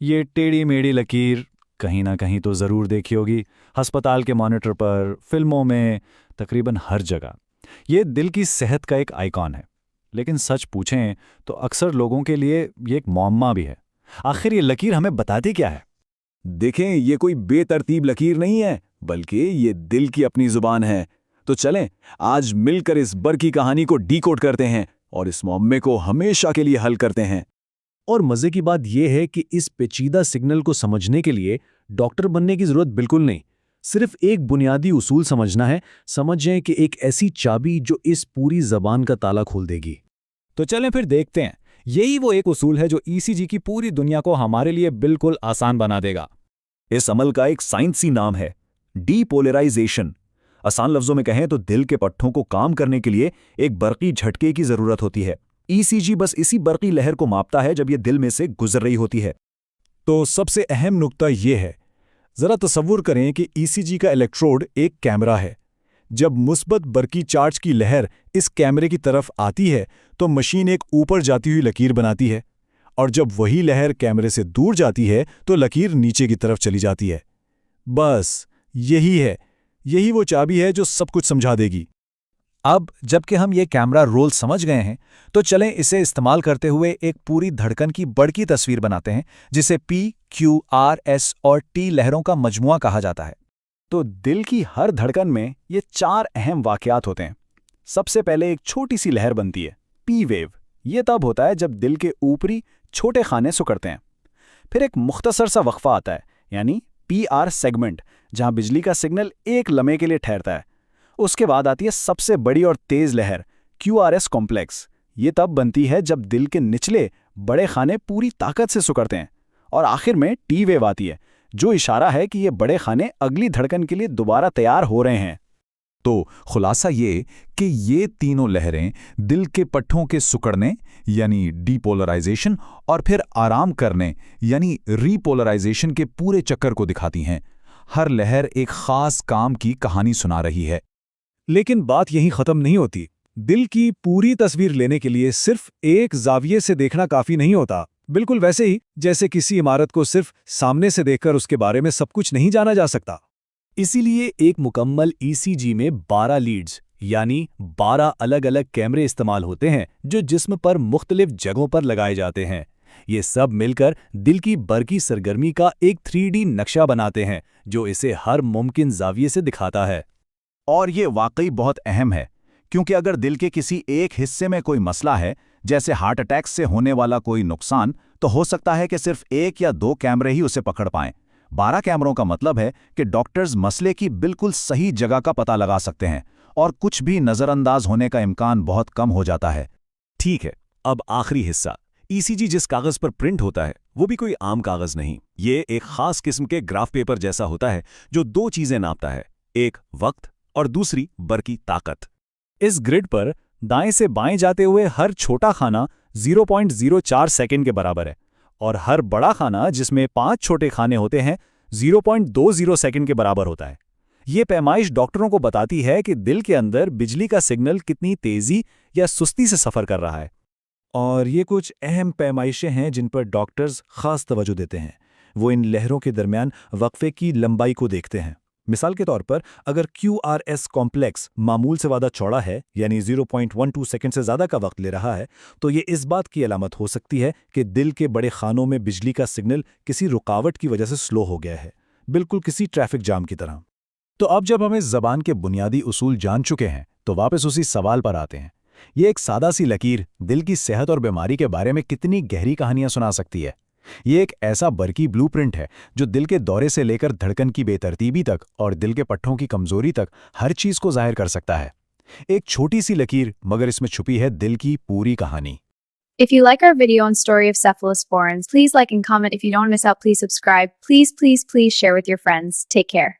ये टेढ़ी मेढ़ी लकीर कहीं ना कहीं तो ज़रूर देखी होगी, अस्पताल के मॉनिटर पर, फिल्मों में, तकरीबन हर जगह। ये दिल की सेहत का एक आइकॉन है। लेकिन सच पूछें तो अक्सर लोगों के लिए ये एक मौम्मा भी है। आखिर ये लकीर हमें बताती क्या है? देखें, ये कोई बेतरतीब लकीर नहीं है, बल्कि ये दिल की अपनी जुबान है। तो चलें, आज मिलकर इस बर की कहानी को डीकोड करते हैं और इस मुअम्मे को हमेशा के लिए हल करते हैं। और मजे की बात यह है कि इस पेचीदा सिग्नल को समझने के लिए डॉक्टर बनने की जरूरत बिल्कुल नहीं। सिर्फ एक बुनियादी उसूल समझना है। समझें कि एक ऐसी चाबी जो इस पूरी जबान का ताला खोल देगी। तो चलें फिर देखते हैं। यही वो एक उसूल है जो ईसीजी की पूरी दुनिया को हमारे लिए बिल्कुल आसान बना देगा। इस अमल का एक साइंसी नाम है डीपोलराइजेशन। आसान लफ्जों में कहें तो दिल के पट्टों को काम करने के लिए एक बरकी झटके की जरूरत होती है। ईसीजी बस इसी बरकी लहर को मापता है जब यह दिल में से गुजर रही होती है। तो सबसे अहम नुक्ता यह है, जरा तसव्वुर करें कि ईसीजी का इलेक्ट्रोड एक कैमरा है। जब मुस्बत बरकी चार्ज की लहर इस कैमरे की तरफ आती है तो मशीन एक ऊपर जाती हुई लकीर बनाती है, और जब वही लहर कैमरे से दूर जाती है तो लकीर नीचे की तरफ चली जाती है। बस यही वो चाबी है जो सब कुछ समझा देगी। अब जबकि हम ये कैमरा रोल समझ गए हैं, तो चलें इसे इस्तेमाल करते हुए एक पूरी धड़कन की बड़ी तस्वीर बनाते हैं, जिसे पी, क्यू, आर, एस और टी लहरों का मजमुआ कहा जाता है। तो दिल की हर धड़कन में ये 4 अहम वाकयात होते हैं। सबसे पहले एक छोटी सी लहर बनती है, पी वेव। ये तब होता है जब दिल के ऊपरी छोटे खाने सिकुड़ते हैं। फिर एक मुख्तसर सा वक्फा आता है, यानी पी आर सेगमेंट, जहां बिजली का सिग्नल एक लम्हे के लिए ठहरता है। उसके बाद आती है सबसे बड़ी और तेज लहर, क्यू आर एस कॉम्प्लेक्स। ये तब बनती है जब दिल के निचले बड़े खाने पूरी ताकत से सिकुड़ते हैं। और आखिर में टी वेव आती है, जो इशारा है कि ये बड़े खाने अगली धड़कन के लिए दोबारा तैयार हो रहे हैं। तो खुलासा ये कि ये तीनों लहरें दिल के पट्टों के सिकुड़ने यानी डीपोलराइजेशन और फिर आराम करने यानी रीपोलराइजेशन के पूरे चक्कर को दिखाती हैं। हर लहर एक खास काम की कहानी सुना रही है। लेकिन बात यहीं खत्म नहीं होती। दिल की पूरी तस्वीर लेने के लिए सिर्फ एक जाविये से देखना काफी नहीं होता। बिल्कुल वैसे ही जैसे किसी इमारत को सिर्फ सामने से देखकर उसके बारे में सब कुछ नहीं जाना जा सकता। इसीलिए एक मुकम्मल ईसीजी में 12 लीड्स यानी 12 अलग अलग कैमरे इस्तेमाल होते हैं, जो जिस्म पर मुख्तलिफ जगहों पर लगाए जाते हैं। ये सब मिलकर दिल की बरकी सरगर्मी का एक 3D नक्शा बनाते हैं, जो इसे हर मुमकिन जाविये से दिखाता है। और ये वाकई बहुत अहम है, क्योंकि अगर दिल के किसी एक हिस्से में कोई मसला है, जैसे हार्ट अटैक से होने वाला कोई नुकसान, तो हो सकता है कि सिर्फ 1 या 2 कैमरे ही उसे पकड़ पाएं। 12 कैमरों का मतलब है कि डॉक्टर्स मसले की बिल्कुल सही जगह का पता लगा सकते हैं और कुछ भी नज़रअंदाज होने का इम्कान बहुत कम हो जाता है। ठीक है, अब आखिरी हिस्सा। ईसीजी जिस कागज पर प्रिंट होता है वो भी कोई आम कागज नहीं। ये एक खास किस्म के ग्राफ पेपर जैसा होता है जो 2 चीजें नापता है, एक वक्त और दूसरी बरकी ताकत। इस ग्रिड पर दाएं से बाएं जाते हुए हर छोटा खाना 0.04 सेकंड के बराबर है, और हर बड़ा खाना, जिसमें 5 छोटे खाने होते हैं, 0.20 सेकंड के बराबर होता है। ये पैमाइश डॉक्टरों को बताती है कि दिल के अंदर बिजली का सिग्नल कितनी तेजी या सुस्ती से सफर कर रहा है। और ये कुछ अहम पैमाइशें हैं जिन पर डॉक्टर्स खास तवज्जो देते हैं। वो इन लहरों के दरमियान वक्फे की लंबाई को देखते हैं। मिसाल के तौर पर, अगर QRS कॉम्प्लेक्स मामूल से ज़्यादा चौड़ा है, यानी 0.12 सेकंड से ज़्यादा का वक्त ले रहा है, तो ये इस बात की अलामत हो सकती है कि दिल के बड़े खानों में बिजली का सिग्नल किसी रुकावट की वजह से स्लो हो गया है, बिल्कुल किसी ट्रैफिक जाम की तरह। तो अब जब हम इस जबान के बुनियादी उसूल जान चुके हैं, तो वापस उसी सवाल पर आते हैं। ये एक सादा सी लकीर दिल की सेहत और बीमारी के बारे में कितनी गहरी कहानियां सुना सकती है। ये एक ऐसा बरकी ब्लूप्रिंट है जो दिल के दौरे से लेकर धड़कन की बेतरतीबी तक और दिल के पट्टों की कमजोरी तक हर चीज को जाहिर कर सकता है। एक छोटी सी लकीर, मगर इसमें छुपी है दिल की पूरी कहानी। If you like our video on story of cephalosporins, please like and comment. If you don't miss out, please subscribe. Please share with your friends. Take care.